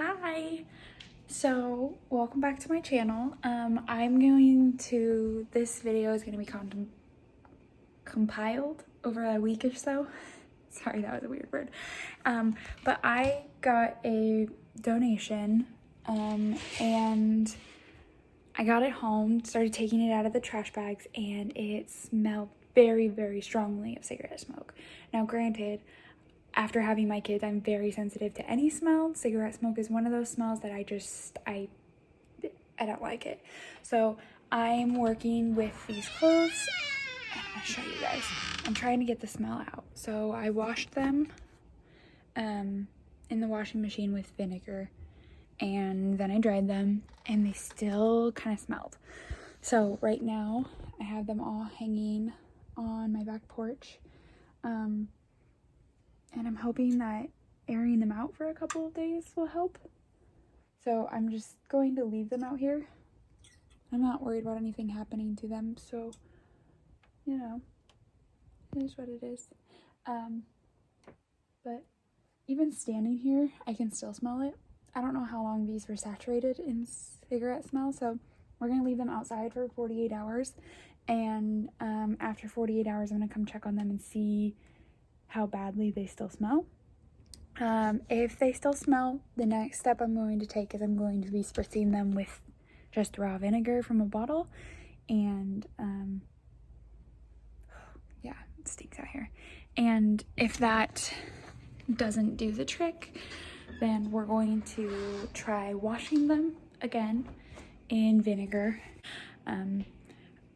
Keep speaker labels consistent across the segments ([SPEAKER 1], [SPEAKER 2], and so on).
[SPEAKER 1] Hi! So, welcome back to my channel. This video is going to be compiled over a week or so. Sorry, that was a weird word. But I got a donation and I got it home, started taking it out of the trash bags, and it smelled very, very strongly of cigarette smoke. Now, granted, after having my kids, I'm very sensitive to any smell. Cigarette smoke is one of those smells that I don't like it. So I'm working with these clothes. I'll show you guys. I'm trying to get the smell out. So I washed them in the washing machine with vinegar, and then I dried them, and they still kind of smelled. So right now I have them all hanging on my back porch. And I'm hoping that airing them out for a couple of days will help. So I'm just going to leave them out here. I'm not worried about anything happening to them, so, you know, it is what it is. But even standing here, I can still smell it. I don't know how long these were saturated in cigarette smell, so we're gonna leave them outside for 48 hours. And after 48 hours, I'm gonna come check on them and see how badly they still smell. If they still smell, the next step I'm going to take is I'm going to be spritzing them with just raw vinegar from a bottle. And yeah, it stinks out here. And if that doesn't do the trick, then we're going to try washing them again in vinegar. I'm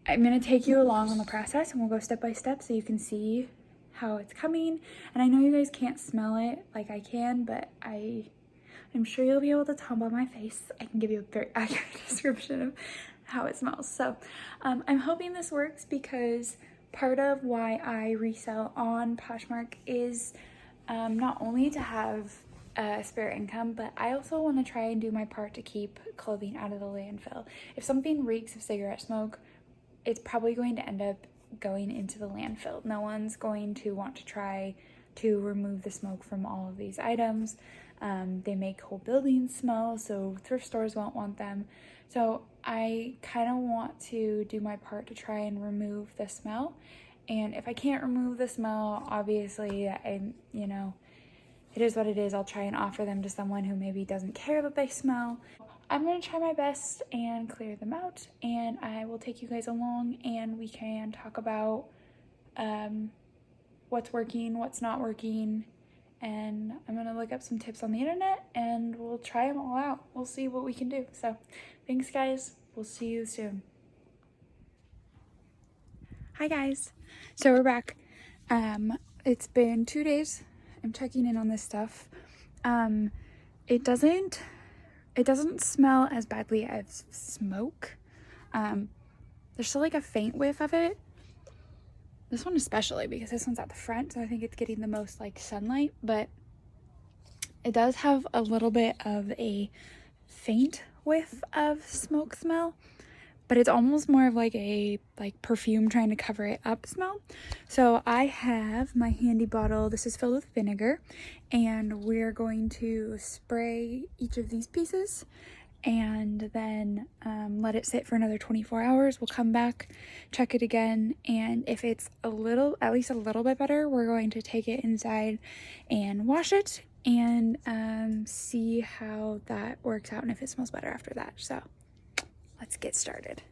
[SPEAKER 1] gonna take you along on the process, and we'll go step by step so you can see how it's coming. And I know you guys can't smell it like I can, but I'm sure you'll be able to tell by my face. I can give you a very accurate description of how it smells. So I'm hoping this works, because part of why I resell on Poshmark is not only to have a spare income, but I also want to try and do my part to keep clothing out of the landfill. If something reeks of cigarette smoke, it's probably going to end up going into the landfill. No one's going to want to try to remove the smoke from all of these items. They make whole buildings smell, so thrift stores won't want them. So I kind of want to do my part to try and remove the smell. And if I can't remove the smell, obviously, you know, it is what it is. I'll try and offer them to someone who maybe doesn't care that they smell. I'm going to try my best and clear them out, and I will take you guys along, and we can talk about what's working, what's not working, and I'm going to look up some tips on the internet, and we'll try them all out. We'll see what we can do. So thanks, guys. We'll see you soon. Hi, guys. So we're back. It's been 2 days. I'm checking in on this stuff. It doesn't smell as badly as smoke. There's still like a faint whiff of it. This one especially, because this one's at the front, so I think it's getting the most like sunlight, but it does have a little bit of a faint whiff of smoke smell, but it's almost more of like a perfume trying to cover it up smell. So I have my handy bottle. This is filled with vinegar, and we're going to spray each of these pieces and then let it sit for another 24 hours. We'll come back, check it again, and if it's at least a little bit better, we're going to take it inside and wash it and see how that works out and if it smells better after that. So let's get started.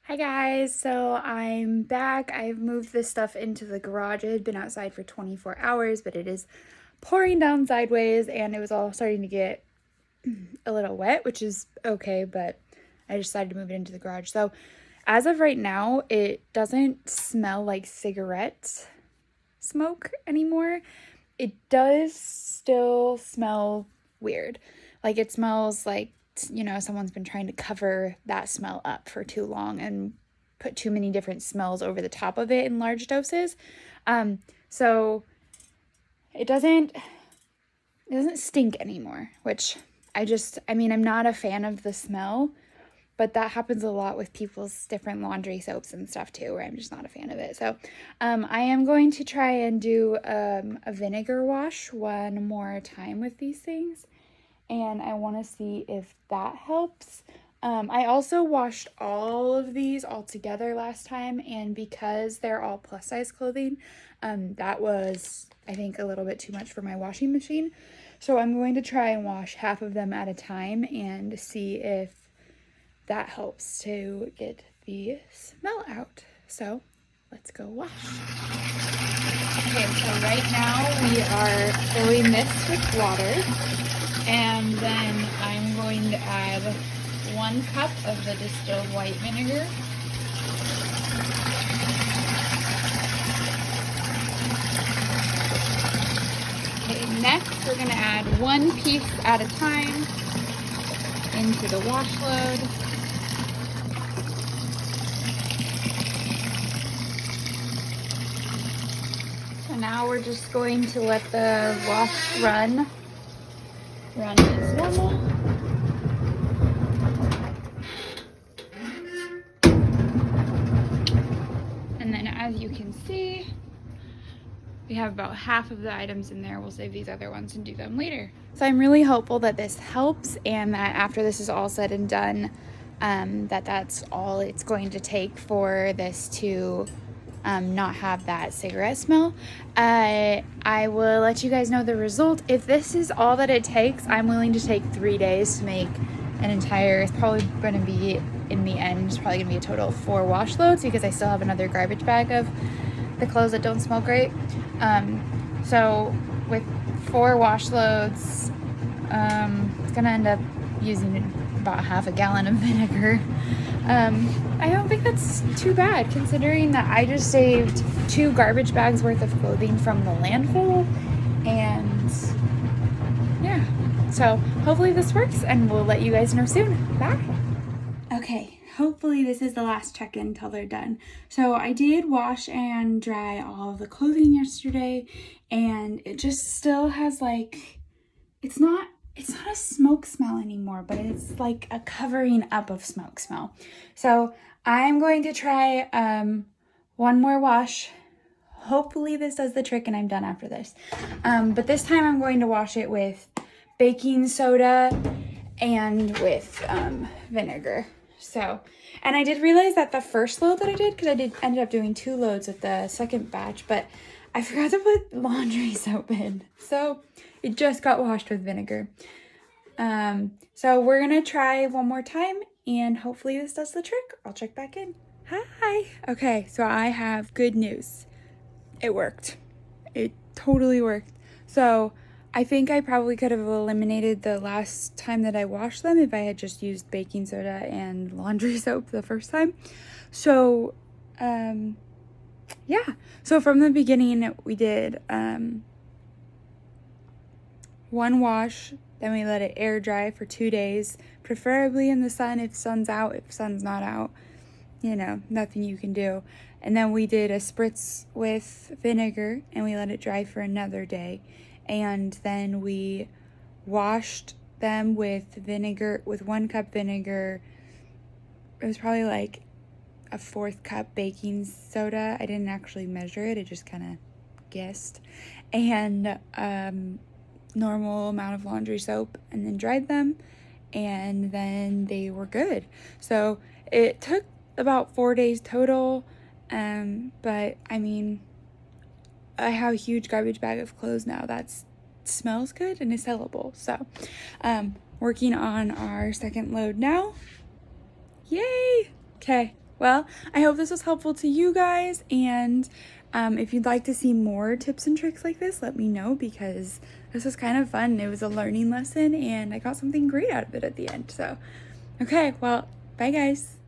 [SPEAKER 1] Hi guys, so I'm back. I've moved this stuff into the garage. It had been outside for 24 hours, but it is pouring down sideways, and it was all starting to get a little wet, which is okay, but I decided to move it into the garage. So as of right now, it doesn't smell like cigarette smoke anymore. It does still smell weird. Like it smells like, you know, someone's been trying to cover that smell up for too long and put too many different smells over the top of it in large doses. So it doesn't stink anymore, which I mean, I'm not a fan of the smell, but that happens a lot with people's different laundry soaps and stuff too, where I'm just not a fan of it. So I am going to try and do a vinegar wash one more time with these things, and I want to see if that helps. I also washed all of these all together last time, and because they're all plus size clothing, that was, I think, a little bit too much for my washing machine. So I'm going to try and wash half of them at a time and see if that helps to get the smell out. So let's go wash. Okay, so right now we are filling this with water, and then I'm going to add 1 cup of the distilled white vinegar. Okay, next we're going to add 1 piece at a time into the wash load. So now we're just going to let the wash run as normal. And then as you can see, we have about half of the items in there. We'll save these other ones and do them later. So I'm really hopeful that this helps, and that after this is all said and done, that's all it's going to take for this to not have that cigarette smell. I will let you guys know the result. If this is all that it takes, I'm willing to take 3 days to make an entire, it's probably going to be, in the end, it's probably going to be a total of 4 wash loads, because I still have another garbage bag of the clothes that don't smell great. So with 4 wash loads, it's going to end up using about half a gallon of vinegar. I don't think that's too bad, considering that I just saved 2 garbage bags worth of clothing from the landfill. And yeah, so hopefully this works, and we'll let you guys know soon. Bye. Okay, hopefully this is the last check-in until they're done. So I did wash and dry all of the clothing yesterday, and it just still has like, it's not a smoke smell anymore, but it's like a covering up of smoke smell. So I'm going to try 1 more wash. Hopefully this does the trick and I'm done after this. But this time I'm going to wash it with baking soda and with vinegar. So, and I did realize that the first load that I did, because ended up doing 2 loads with the second batch, but I forgot to put laundry soap in. So it just got washed with vinegar. So we're gonna try 1 more time, and hopefully this does the trick. I'll check back in. Hi. Okay, so I have good news. It worked. It totally worked. So I think I probably could have eliminated the last time that I washed them if I had just used baking soda and laundry soap the first time. So, yeah. So from the beginning, we did 1 wash, then we let it air dry for 2 days, preferably in the sun if sun's out. If sun's not out, you know, nothing you can do. And then we did a spritz with vinegar, and we let it dry for another day. And then we washed them with vinegar, with 1 cup vinegar. It was probably like a 4th cup baking soda. I didn't actually measure it. I just kind of guessed. And normal amount of laundry soap, and then dried them, and then they were good. So it took about 4 days total. But I mean, I have a huge garbage bag of clothes now that smells good and is sellable. So, working on our 2nd load now. Yay! Okay, well, I hope this was helpful to you guys, and if you'd like to see more tips and tricks like this, let me know, because this was kind of fun. It was a learning lesson, and I got something great out of it at the end. So, okay, well, bye. Bye, guys.